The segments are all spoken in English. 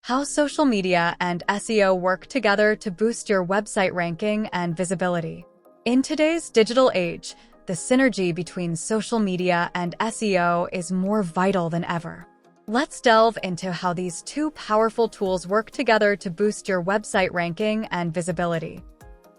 How social media and SEO work together to boost your website ranking and visibility. In today's digital age, the synergy between social media and SEO is more vital than ever. Let's delve into how these two powerful tools work together to boost your website ranking and visibility.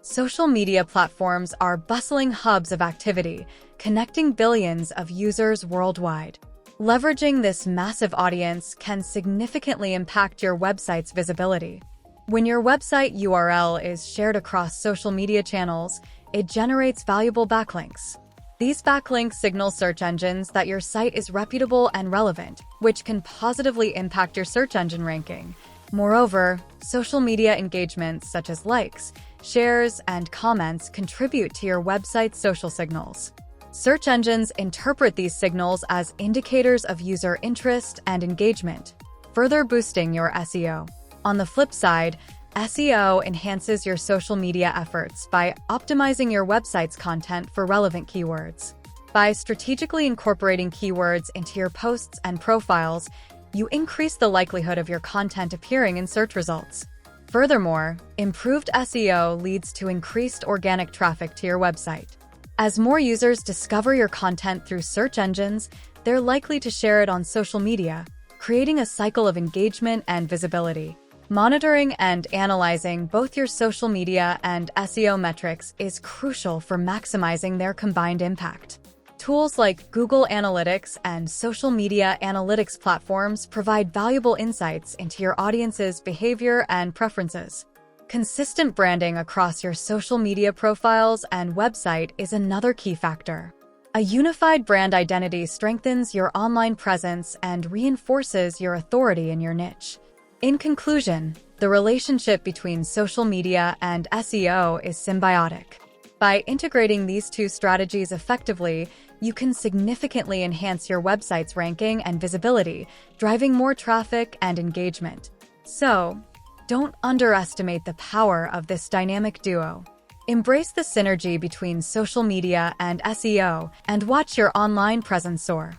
Social media platforms are bustling hubs of activity, connecting billions of users worldwide. Leveraging this massive audience can significantly impact your website's visibility. When your website URL is shared across social media channels, it generates valuable backlinks. These backlinks signal search engines that your site is reputable and relevant, which can positively impact your search engine ranking. Moreover, social media engagements such as likes, shares, and comments contribute to your website's social signals. Search engines interpret these signals as indicators of user interest and engagement, further boosting your SEO. On the flip side, SEO enhances your social media efforts by optimizing your website's content for relevant keywords. By strategically incorporating keywords into your posts and profiles, you increase the likelihood of your content appearing in search results. Furthermore, improved SEO leads to increased organic traffic to your website. As more users discover your content through search engines, they're likely to share it on social media, creating a cycle of engagement and visibility. Monitoring and analyzing both your social media and SEO metrics is crucial for maximizing their combined impact. Tools like Google Analytics and social media analytics platforms provide valuable insights into your audience's behavior and preferences. Consistent branding across your social media profiles and website is another key factor. A unified brand identity strengthens your online presence and reinforces your authority in your niche. In conclusion, the relationship between social media and SEO is symbiotic. By integrating these two strategies effectively, you can significantly enhance your website's ranking and visibility, driving more traffic and engagement. So, don't underestimate the power of this dynamic duo. Embrace the synergy between social media and SEO and watch your online presence soar.